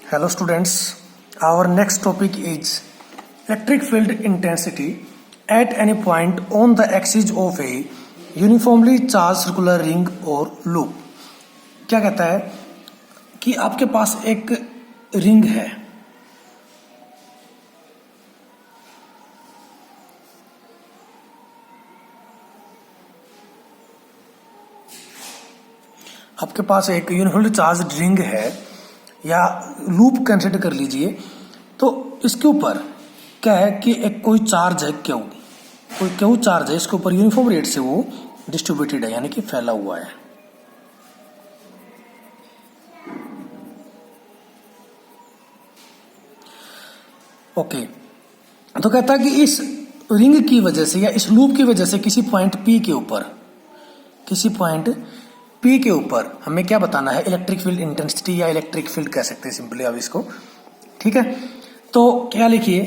Hello students, our next topic is electric field intensity at any point on the axis of a uniformly charged circular ring or loop. क्या कहता है कि आपके पास एक ring है, आपके पास एक यूनिफॉर्मली चार्ज रिंग है या लूप कंसिडर कर लीजिए। तो इसके ऊपर क्या है कि एक कोई चार्ज है, कोई चार्ज है, इसके ऊपर यूनिफॉर्म रेट से वो डिस्ट्रीब्यूटेड है, यानी कि फैला हुआ है। ओके, तो कहता है कि इस रिंग की वजह से या इस लूप की वजह से किसी पॉइंट P के ऊपर हमें क्या बताना है, इलेक्ट्रिक फील्ड इंटेंसिटी या इलेक्ट्रिक फील्ड कह सकते हैं सिंपली अब इसको। ठीक है, तो क्या लिखिए,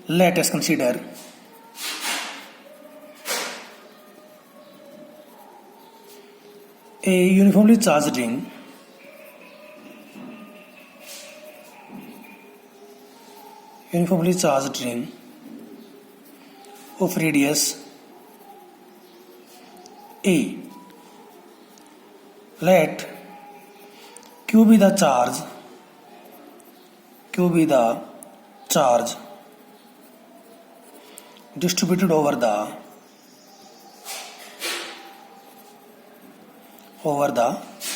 let us consider a uniformly charged ring of radius A. Let Q be the charge distributed over the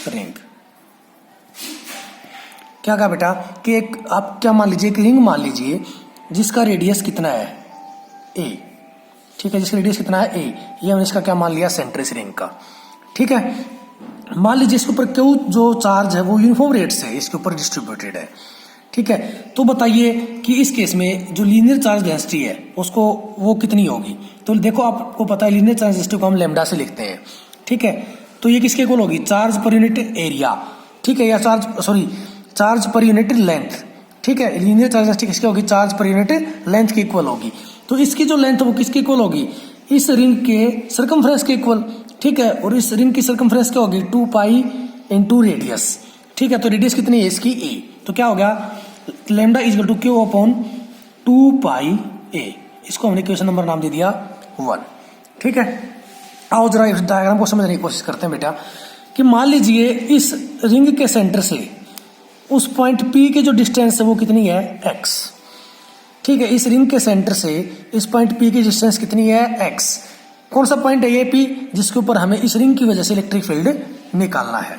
ring. क्या कहा बेटा कि एक आप क्या मान लीजिए, एक रिंग मान लीजिए जिसका रेडियस कितना है A। ठीक है, जिसका रेडियस कितना है A, ये हमने इसका क्या मान लिया, सेंटर इस रिंग का। ठीक है, मान लीजिए इसके ऊपर Q जो चार्ज है वो यूनिफॉर्म रेट से इसके ऊपर डिस्ट्रीब्यूटेड है। ठीक है, तो बताइए कि इस केस में जो लीनियर चार्ज डेंसिटी है उसको वो कितनी होगी। तो देखो, आपको पता है लीनियर चार्ज डेंसिटी को हम लैम्डा से लिखते हैं। ठीक है, तो ये किसके इक्वल होगी, चार्ज पर यूनिट एरिया। ठीक है, या चार्ज पर यूनिट लेंथ। ठीक है, लीनियर चार्ज डेंसिटी किसकी होगी, चार्ज पर यूनिट लेंथ की इक्वल होगी। तो इसकी जो लेंथ है वो किसकी इक्वल होगी, इस रिंग के सर्कमफ्रेंस के इक्वल। ठीक है, और इस रिंग की सर्कमफ्रेंस क्या होगी, 2 पाई इंटू रेडियस। ठीक है, तो रेडियस कितनी है इसकी A, तो क्या हो गया, lambda is equal to Q upon 2 pi A। इसको हमने क्वेश्चन नंबर नाम दे दिया 1। ठीक है, आओ जरा इस डायग्राम को समझने की कोशिश करते हैं बेटा। कि मान लीजिए इस रिंग के सेंटर से उस पॉइंट P के जो डिस्टेंस है वो कितनी है, x। ठीक है, इस रिंग के सेंटर से इस पॉइंट P की डिस्टेंस कितनी है, x। कौन सा पॉइंट है ये P, जिसके ऊपर हमें इस रिंग की वजह से इलेक्ट्रिक फील्ड निकालना है।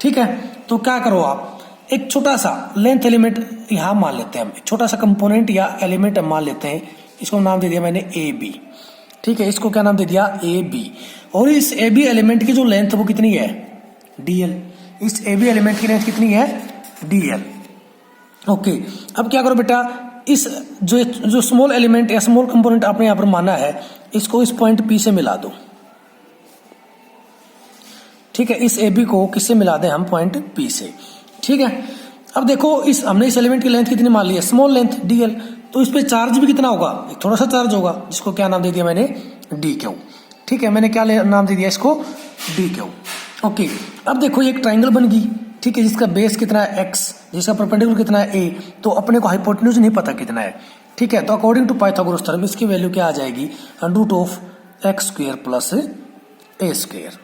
ठीक है, तो क्या करो, आप एक छोटा सा लेंथ एलिमेंट यहां मान लेते हैं, हम एक छोटा सा कंपोनेंट या एलिमेंट मान लेते हैं। इसको नाम दे दिया मैंने AB। ठीक है, इसको क्या नाम दे दिया, AB। और इस AB एलिमेंट की जो लेंथ है वो कितनी है, DL। इस AB एलिमेंट की लेंथ कितनी है, DL। ओके, अब क्या करो बेटा, इस जो स्मॉल एलिमेंट या स्मॉल कंपोनेंट आपने यहां पर माना है, इसको इस पॉइंट P से मिला दो। ठीक है, इस AB को किससे मिला दें हम, पॉइंट P से। ठीक है, अब देखो हमने इस एलिमेंट की लेंथ कितनी मान ली है, स्मॉल लेंथ DL। तो इस पे चार्ज भी कितना होगा, एक थोड़ा सा चार्ज होगा, जिसको क्या नाम दे दिया मैंने, DQ। ठीक है, मैंने क्या नाम दे दिया इसको, DQ। ओके, अब देखो ये एक ट्राइंगल बन गई। ठीक है, जिसका बेस कितना है x, जिसका परपेंडिकुलर कितना है a, तो अपने को हाइपोटेन्यूज नहीं पता कितना है। ठीक है, तो अकॉर्डिंग टू पाइथागोरस थ्योरम इसकी वैल्यू क्या आ जाएगी, √x² प्लस a²।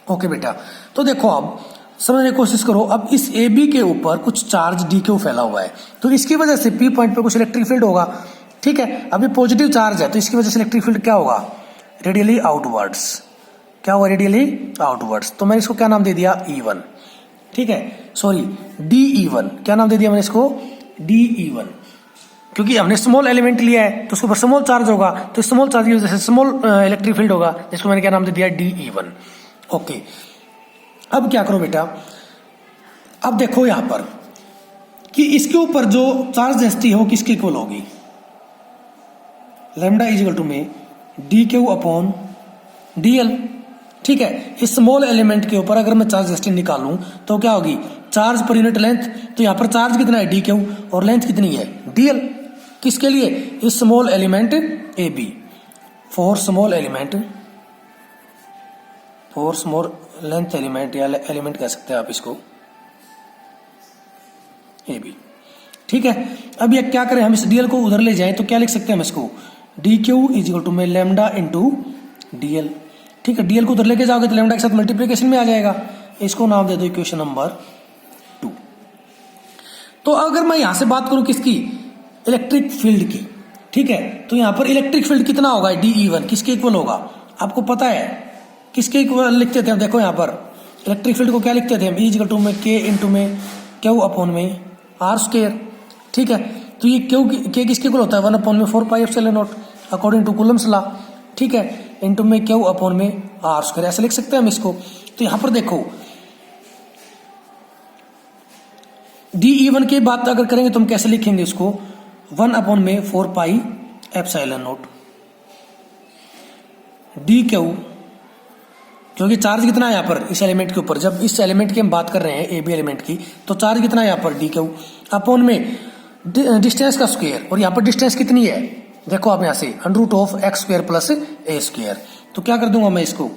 ओके बेटा, तो देखो अब समझने की कोशिश करो। अब इस AB के ऊपर कुछ चार्ज DQ फैला हुआ है, तो इसकी वजह से P पॉइंट पर कुछ इलेक्ट्रिक फील्ड होगा। ठीक है, अभी पॉजिटिव चार्ज है तो इसकी वजह से इलेक्ट्रिक फील्ड क्या होगा, रेडियली आउटवर्ड्स। क्या हुआ, रेडियली आउटवर्ड्स। तो मैंने इसको क्या नाम दे दिया, E1। ठीक है, सॉरी DE1, क्या नाम दे दिया मैंने इसको, DE1। क्योंकि हमने स्मॉल एलिमेंट लिया है तो उसके ऊपर स्मॉल चार्ज होगा, तो स्मॉल चार्ज की वजह से स्मॉल इलेक्ट्रिक फील्ड होगा, जिसको मैंने क्या नाम दे दिया, DE1। ओके, अब क्या करो बेटा, अब देखो यहां पर कि इसके ऊपर जो चार्ज डेंसिटी है वो किसकी इक्वल होगी, लैम्डा इज इक्वल टू में DQ अपॉन DL। ठीक है, इस स्मॉल एलिमेंट के ऊपर अगर मैं चार्ज डेंसिटी निकालूं तो क्या होगी, चार्ज पर यूनिट लेंथ। तो यहाँ पर चार्ज कितना है, DQ, और लेंथ कितनी है, DL। किसके लिए, इस small element AB। For small length element या एलिमेंट कह सकते हैं आप इसको, ए बी। ठीक है, अब ये क्या करें, हम इस डीएल को उधर ले जाएं तो क्या लिख सकते हैं हम इसको, D Q is equal to में लैम्डा इंटू डीएल। ठीक है, डीएल को उधर लेके जाओगे तो लैम्डा के साथ मल्टीप्लिकेशन में आ जाएगा। इसको नाम दे दो इक्वेशन नंबर 2। तो अगर मैं यहां से बात करूं किसकी, इलेक्ट्रिक फील्ड की, ठीक है, तो यहां पर इलेक्ट्रिक फील्ड कितना होगा, DE1 किसके इक्वल होगा, आपको पता है किसके इक्वल लिखते थे हम, देखो यहां पर इलेक्ट्रिक फील्ड को क्या लिखते थे हम, E इक्वल टू में K इंटू में क्यू अपॉन में R स्क्वायर। ठीक है, तो ये क्यू के किसके इक्वल होता है, 1 अपॉन में 4 pi epsilon naught according to Coulomb's law. ठीक है, इंटू में क्यू अपॉन में R स्क्वायर, ऐसे लिख सकते हैं हम इसको। तो यहां पर देखो DE1 की बात अगर करेंगे तो हम कैसे लिखेंगे इसको, 1 अपॉन में 4 pi epsilon not D Q, क्योंकि चार्ज कितना है यहाँ पर इस एलिमेंट के ऊपर, जब इस एलिमेंट की हम बात कर रहे हैं ए बी एलिमेंट की, तो चार्ज कितना है यहाँ पर डी क्यू अपॉन में डिस्टेंस का स्क्वायर, और यहाँ पर डिस्टेंस कितनी है, देखो आप यहाँ से under of X square plus A square. तो क्या कर दूंगा मैं इसको,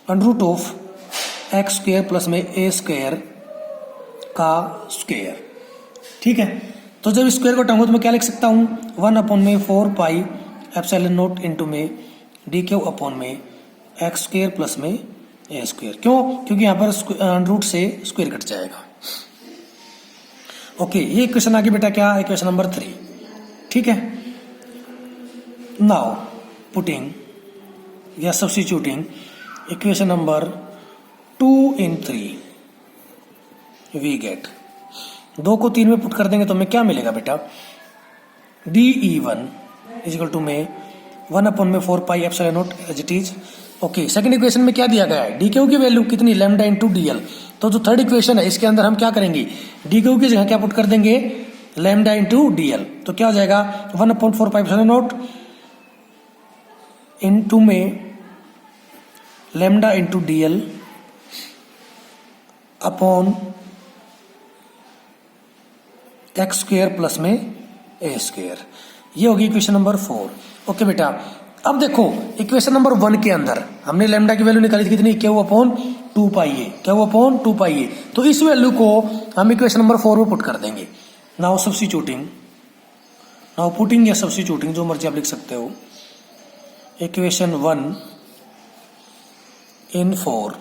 under of X square plus में ए स्क्वायर का स्क्वायर। ठीक है, तो जब स्क्वायर को हटाऊंगा तो मैं क्या लिख सकता हूँ, 1 अपॉन में 4 पाई एप्सिलॉन नॉट इंटू में डी क्यू अपॉन में एक्स स्क्वायर प्लस में ए स्क्वायर। क्यों, क्योंकि यहाँ पर रूट से स्क्वायर कट जाएगा। ओके, ये इक्वेशन आगे बेटा क्या, इक्वेशन नंबर 3। ठीक है, नाउ पुटिंग या substituting equation number 2 in 3 we get, 2 को 3 में पुट कर देंगे तो हमें क्या मिलेगा बेटा, DE1 इज इक्वल टू में 1 अपॉन में 4 pi epsilon naught as it is. Okay, second equation में क्या दिया गया है, डी क्यू की वैल्यू कितनी, लैम्डा इंटू डीएल। तो जो थर्ड इक्वेशन है इसके अंदर हम क्या करेंगे, डी क्यू की जगह क्या पुट कर देंगे, लैम्डा इंटू डीएल। तो क्या हो जाएगा, 1 upon 4 pi epsilon not into में lambda into DL upon x square plus में ए स्क्वायर। ये होगी इक्वेशन नंबर 4। ओके बेटा, अब देखो इक्वेशन नंबर 1 के अंदर हमने लैम्डा की वैल्यू निकाली थी कितनी, क्यू अपॉन 2 पाई ए, क्यू अपॉन 2 पाई ए। तो इस वैल्यू को हम इक्वेशन नंबर 4 में पुट कर देंगे। नाउ सब्स्टिट्यूटिंग, नाउ पुटिंग या सब्स्टिट्यूटिंग जो मर्जी आप लिख सकते हो, इक्वेशन 1 in 4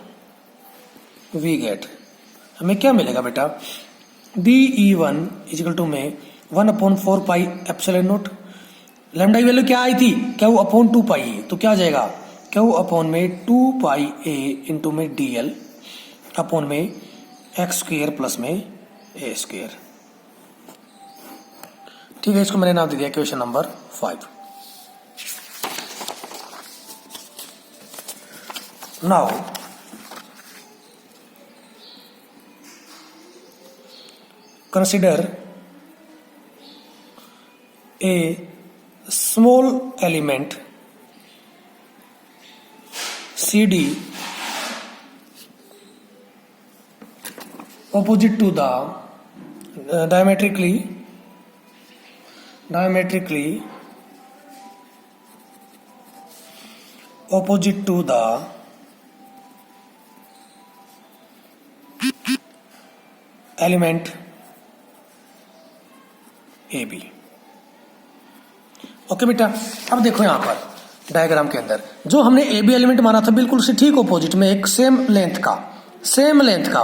वी गेट, हमें क्या मिलेगा बेटा, DE1 इज इक्वल टू में 1 upon 4 pi epsilon not, lambda की वैल्यू क्या आई थी, क्यू अपॉन 2 पाई ए। तो क्या हो जाएगा, क्यू अपॉन में 2 पाई ए इंटू में DL अपॉन में एक्स स्क्वायर प्लस में ए स्क्वायर। ठीक है, इसको मैंने नाम दे दिया equation number 5। Now consider a small element CD opposite to the diametrically opposite to the element A B. Okay बेटा, अब देखो यहां पर डायग्राम के अंदर जो हमने ए बी एलिमेंट माना था बिल्कुल उसे ठीक ऑपोजिट में एक सेम लेंथ का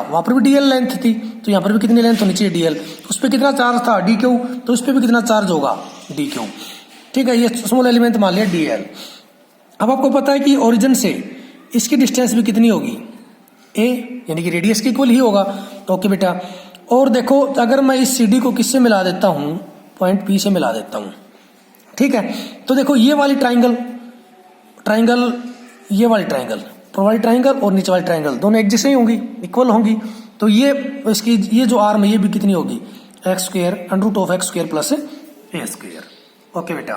वहां पर भी डीएल लेंथ थी, तो यहां पर भी कितनी लेंथ होनी चाहिए, डीएल। उस पर कितना चार्ज था, डी क्यू, तो उस पर भी कितना चार्ज होगा, डी क्यू। ठीक है, ये स्मॉल एलिमेंट मान लिया डीएल। अब आपको पता है कि ओरिजिन से इसकी डिस्टेंस भी कितनी होगी, ए, यानी कि रेडियस के इक्वल ही होगा। तो ओके बेटा, और देखो अगर मैं इस CD को किससे मिला देता हूं, पॉइंट P से मिला देता हूं। ठीक है, तो देखो ये वाली ट्राइंगल, ये वाली ट्राइंगल, ऊपर वाली ट्राइंगल और नीचे वाली ट्राइंगल दोनों एक जैसे ही होंगी, इक्वल होंगी। तो ये इसकी ये जो आर्म है ये भी कितनी होगी, X square under root of X square plus A square. Okay बेटा,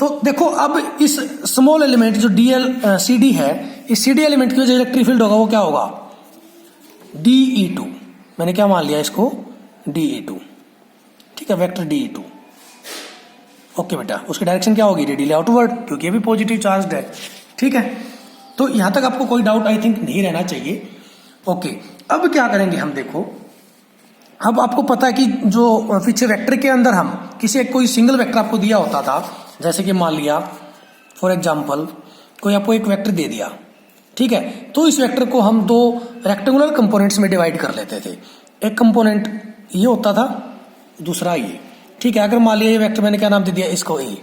तो देखो अब इस स्मॉल एलिमेंट जो CD है, इस CD एलिमेंट की जो इलेक्ट्रिक फील्ड होगा वो क्या होगा, DE2। मैंने क्या मान लिया इसको, DE2। ठीक है, वेक्टर DE2। ओके बेटा, उसकी डायरेक्शन क्या होगी, रेडियली आउटवर्ड, क्योंकि ये भी पॉजिटिव चार्ज है। ठीक है, तो यहां तक आपको कोई डाउट आई थिंक नहीं रहना चाहिए। ओके, अब क्या करेंगे हम, देखो अब आपको पता है कि जो पीछे वेक्टर के अंदर हम किसी एक कोई सिंगल वेक्टर आपको दिया होता था, जैसे कि मान लिया फॉर एग्जांपल कोई आपको एक वेक्टर दे दिया, ठीक है, तो इस वेक्टर को हम दो रेक्टेंगुलर कंपोनेंट्स में डिवाइड कर लेते थे। एक कंपोनेंट ये होता था, दूसरा ये, ठीक है। अगर मान लिया ये वेक्टर मैंने क्या नाम दे दिया इसको ए,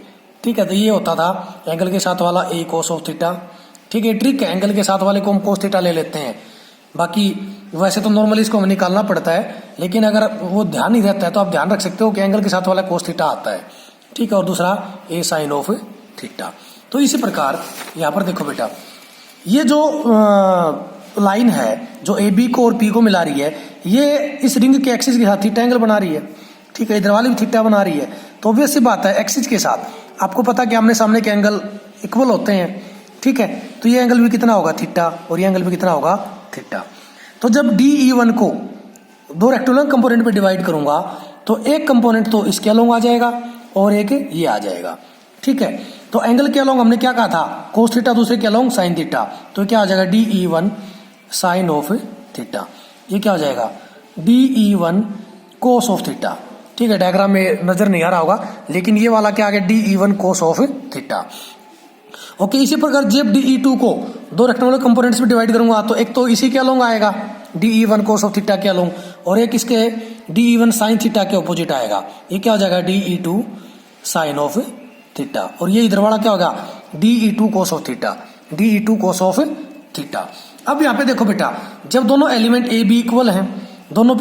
ठीक है, तो ये होता था एंगल के साथ वाला ए कोस ऑफ थीटा, ठीक है। ट्रिक है, एंगल के साथ वाले को हम कोस थीटा ले लेते हैं, बाकी वैसे तो नॉर्मली इसको हमें निकालना पड़ता है, लेकिन अगर वो ध्यान नहीं रहता है तो आप ध्यान रख सकते हो कि एंगल के साथ वाला कोस थीटा आता है, ठीक है, और दूसरा ए साइन ऑफ थीटा। तो इसी प्रकार यहाँ पर देखो बेटा, ये जो लाइन है जो ए बी को और पी को मिला रही है, ये इस रिंग के एक्सिस के साथ थीटा एंगल बना रही है, ठीक है, इधर वाली भी थीटा बना रही है। तो ऑब्वियस सी बात है एक्सिस के साथ आपको पता कि आमने सामने के एंगल इक्वल होते हैं, ठीक है, तो ये एंगल भी कितना होगा थीटा, और ये एंगल भी कितना होगा थीटा। तो जब DE1 को दो रेक्टेंगुलर कंपोनेंट में डिवाइड करूंगा तो एक कंपोनेंट तो इसके अलोंग आ जाएगा और एक ये आ जाएगा, ठीक है। तो एंगल के अलोंग हमने क्या कहा था, कोस थीटा, दूसरे के अलोंग साइन थीटा, तो क्या आ जाएगा DE1 साइन ऑफ थीटा। ये क्या हो जाएगा DE1 कोस ऑफ थीटा, ठीक है। डायग्राम में नजर नहीं आ रहा होगा, लेकिन ये वाला क्या आ गया DE1 cos of theta. Okay, इसी प्रकार जब DE2 को दो रेक्टेंगुलर कंपोनेंट्स में डिवाइड करूंगा तो एक तो इसी के अलोंग आएगा DE1 कोस ऑफ थीटा के अलोंग, और एक इसके DE1 साइन थीटा के ऑपोजिट आएगा। ये क्या हो जाएगा DE2 साइन ऑफ थीटा, और ये इधर वाला क्या होगा DE2 cos of theta, DE2 cos of theta. अब यहाँ पे देखो बेटा, जब दोनों एलिमेंट ए बी इक्वल हैं, दोनों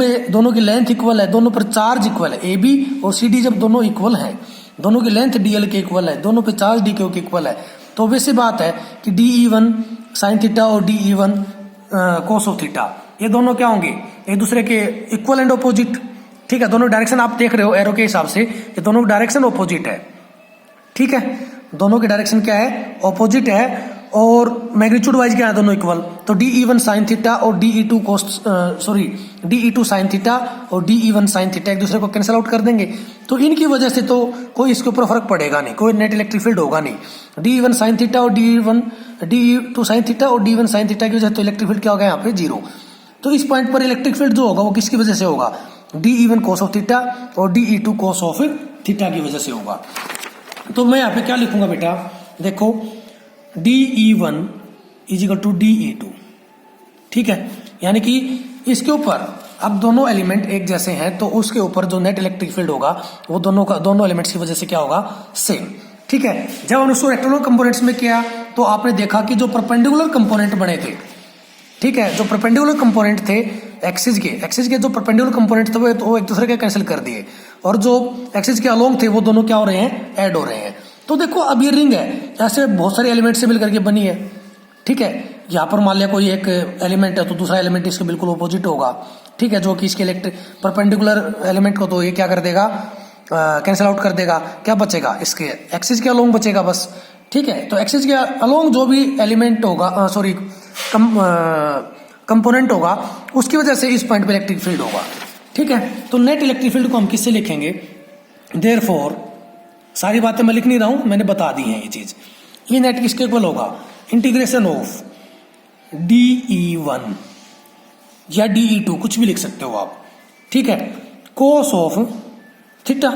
की लेंथ इक्वल है, दोनों पर चार्ज इक्वल है, ए बी और सी डी जब दोनों इक्वल हैं, दोनों की लेंथ डीएल के इक्वल है, दोनों पे चार्ज डी के इक्वल है, तो वैसी बात है कि DE1 साइन थीटा और DE1 कोस ऑफ थीटा ये दोनों क्या होंगे, एक दूसरे के इक्वल एंड ऑपोजिट, ठीक है। दोनों डायरेक्शन आप देख रहे हो एरो के हिसाब से, ये दोनों डायरेक्शन ऑपोजिट है, ठीक है, दोनों की डायरेक्शन क्या है, ऑपोजिट है, और मैग्नीट्यूड वाइज क्या है, दोनों इक्वल। तो DE1 साइन थीटा और DE2 साइन थीटा और DE1 साइन थीटा एक दूसरे को कैंसिल आउट कर देंगे, तो इनकी वजह से तो कोई इसके ऊपर फर्क पड़ेगा नहीं, कोई नेट इलेक्ट्रिक फील्ड होगा नहीं। DE1 साइन थीटा और DE2 साइन थीटा और D1 साइन थीटा की वजह से तो इलेक्ट्रिक फील्ड क्या होगा यहाँ पे 0। तो इस पॉइंट पर इलेक्ट्रिक फील्ड जो होगा वो किसकी वजह से होगा, DE1 कोस ऑफ थीटा और DE2 कोस ऑफ थीटा की वजह से होगा। तो मैं यहाँ पे क्या लिखूंगा बेटा, देखो DE1 इजिकल टू DE2, ठीक है, यानी कि इसके ऊपर अब दोनों एलिमेंट एक जैसे हैं तो उसके ऊपर जो नेट इलेक्ट्रिक फील्ड होगा वो दोनों एलिमेंट्स की वजह से क्या होगा, सेम, ठीक है। जब हमने उसको रेक्टेंगुलर कंपोनेंट्स में किया तो आपने देखा कि जो परपेंडिकुलर कंपोनेंट बने थे, ठीक है, जो परपेंडिकुलर कंपोनेंट थे एक्सिस के जो परपेंडिकुलर कंपोनेंट थे वो एक दूसरे के कैंसिल कर दिए, और जो एक्सिस के अलोंग थे वो दोनों क्या हो रहे हैं, ऐड हो रहे हैं। तो देखो अब ये रिंग है, ऐसे बहुत सारे एलिमेंट से मिलकर के बनी है, ठीक है। यहाँ पर मान लिया कोई एक एलिमेंट है तो दूसरा एलिमेंट इसके बिल्कुल ऑपोजिट होगा, ठीक है, जो कि इसके परपेंडिकुलर एलिमेंट को तो ये क्या कर देगा, कैंसिल आउट कर देगा। क्या बचेगा, इसके एक्सिस के अलोंग बचेगा बस, ठीक है। तो एक्सिस के अलोंग जो भी एलिमेंट होगा, कंपोनेंट होगा, उसकी वजह से इस पॉइंट पे इलेक्ट्रिक फील्ड होगा, ठीक है। तो नेट इलेक्ट्रिक फील्ड को हम किससे लिखेंगे, देयरफॉर सारी बातें मैं लिख नहीं रहा हूं, मैंने बता दी है ये चीज। ये नेट किसके इक्वल होगा, इंटीग्रेशन ऑफ DE1 या DE2 कुछ भी लिख सकते हो आप, ठीक है, कोस ऑफ थीटा।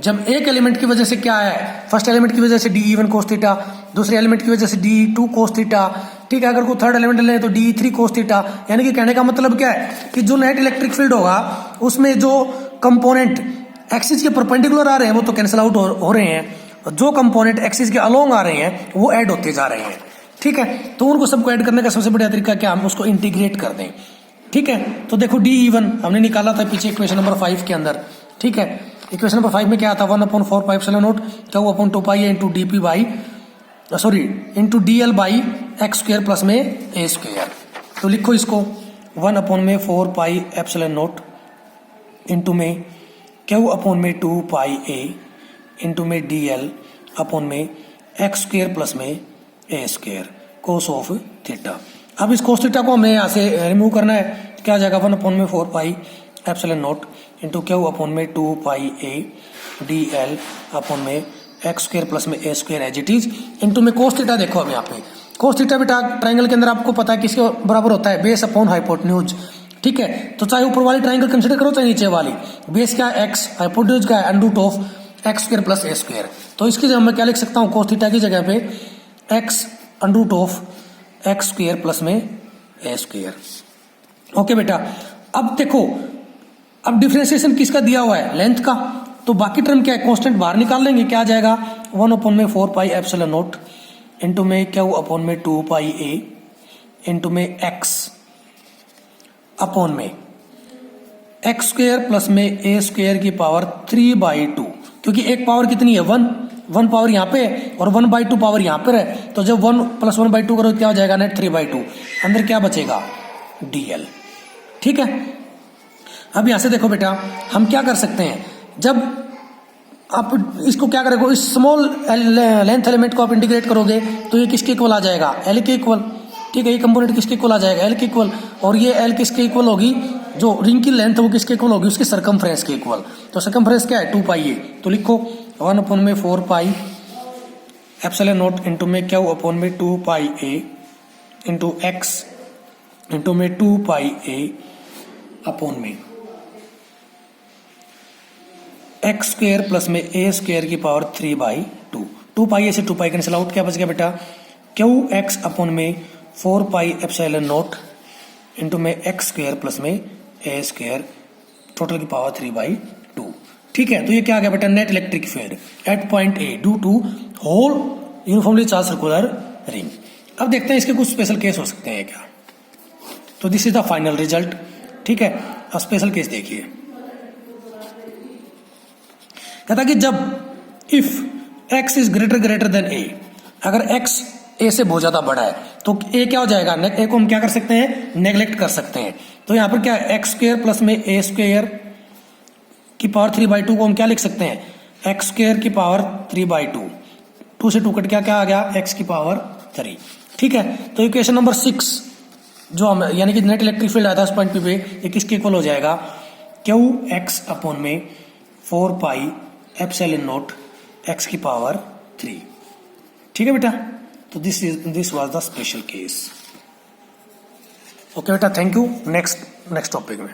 जब एक एलिमेंट की वजह से क्या है, फर्स्ट एलिमेंट की वजह से DE1 कोस थीटा, दूसरे एलिमेंट की वजह से DE2 कोस थीटा, ठीक है। अगर कोई थर्ड एलिमेंट ले तो DE3 कोस थीटा। यानी कि कहने का मतलब क्या है कि जो नेट इलेक्ट्रिक फील्ड होगा उसमें जो कंपोनेंट एक्सिस के परपेंडिकुलर आ रहे हैं वो तो कैंसिल आउट हो रहे हैं, जो कंपोनेंट एक्सिस के अलोंग आ रहे हैं वो ऐड होते जा रहे हैं, ठीक है। तो उनको सबको ऐड करने का सबसे बढ़िया तरीका क्या, हम उसको इंटीग्रेट कर दें, ठीक है। तो देखो DE1 हमने निकाला था पीछे इक्वेशन नंबर 5 के अंदर, ठीक है। इक्वेशन नंबर 5 में क्या था, 1/4πε0 क्या हुआ upon 2π into DP by into DL by x square plus में a स्क्वायर। तो लिखो इसको 1/4πε0 इंटू में क्यू अपॉन में 2πa इंटू में DL अपॉन में x स्क्वायर प्लस में a square cos of theta. अब इस कोस थीटा को हमें यहाँ से रिमूव करना है, क्या आ जाएगा 1/4πε0 इंटू क्यू अपॉन में 2πa DL अपॉन में एक्स स्क्वायर प्लस में a square as it is into में कोस थीटा। देखो अब यहाँ पे कोस थीटा बेटा ट्राइंगल के अंदर आपको पता है किसके बराबर होता है, बेस अपॉन हाइपोटेन्यूज, ठीक है, तो चाहे ऊपर वाली ट्राइंगल कंसिडर करो चाहे नीचे वाली, बेस क्या है एक्स, हाइपोटेन्यूज क्या है under root of X square plus A square. तो इसकी जगह मैं क्या लिख सकता हूँ, कोस थीटा की जगह पे X under root of X square plus में ए स्क्वायर। ओके बेटा, अब देखो, अब डिफरेंशिएशन किसका दिया हुआ है, लेंथ का, तो बाकी टर्म क्या है, कांस्टेंट बाहर निकाल लेंगे, क्या आ जाएगा 1/4 पाई एप्सिलॉन नॉट इंटू में क्या अपॉन में 2 पाई ए इंटू में एक्स अपॉन में एक्स स्क्वायर प्लस में ए स्क्वायर की पावर 3/2, क्योंकि एक पावर कितनी है 1 पावर यहाँ पे है और 1/2 पावर यहाँ पर है, तो जब 1 + 1/2 करो क्या हो जाएगा नेट 3/2, अंदर क्या बचेगा dl। ठीक है, अब यहां से देखो बेटा हम क्या कर सकते हैं, जब आप इसको क्या करोगे, इस स्मॉल लेंथ एलिमेंट को आप इंटीग्रेट करोगे तो ये किसके इक्वल आ जाएगा, एल के इक्वल। ठीक है, ये कंपोनेंट किसके इक्वल आ जाएगा, एल के इक्वल, और ये एल किसके इक्वल होगी, जो रिंग की लेंथ है वो किसके इक्वल होगी, उसकी सर्कमफ्रेंस के इक्वल। तो सर्कमफ्रेंस क्या है 2 पाई ए, तो लिखो 1/4 पाई एप्सिलॉन नॉट इंटू में क्या अपॉन में 2 पाई ए इंटू एक्स इंटू में 2 पाई ए अपॉन में एक्स स्क्वायर प्लस में ए स्क्वायर की पावर 3/2। 2 पाई ए से 2 पाई कैंसिल आउट, क्या बच गया बेटा क्यू एक्स अपॉन में 4 पाई एप्सिलॉन नॉट इंटू में एक्स स्क्वायर प्लस में ए स्क्वायर टोटल की पावर 3/2। ठीक है, तो ये क्या आ गया बेटा, net electric field at point A due to whole uniformly charged circular ring. अब देखते हैं इसके कुछ स्पेशल केस हो सकते हैं क्या। तो this is the final result. ठीक है, अब स्पेशल केस देखिए, कहता कि जब if x is greater than a, अगर x a से बहुत ज्यादा बड़ा है तो a क्या हो जाएगा, a को हम क्या कर सकते हैं, नेग्लेक्ट कर सकते हैं। तो यहां पर क्या है एक्स स्क्वायर प्लस में ए स्क्वायर की पावर 3/2 को हम क्या लिख सकते हैं, एक्स स्क्वायर की पावर 3/2, 2 से 2 कट क्या आ गया x की पावर 3। ठीक है, तो इक्वेशन नंबर 6 जो हम यानी कि नेट इलेक्ट्रिक फील्ड आया था उस पॉइंट पे ये किसके इक्वल हो जाएगा, क्यू एक्स अपॉन में 4 पाई एप्सिलॉन नॉट एक्स की पावर 3। ठीक है बेटा, तो this was the special case. Okay बेटा, थैंक यू। नेक्स्ट टॉपिक में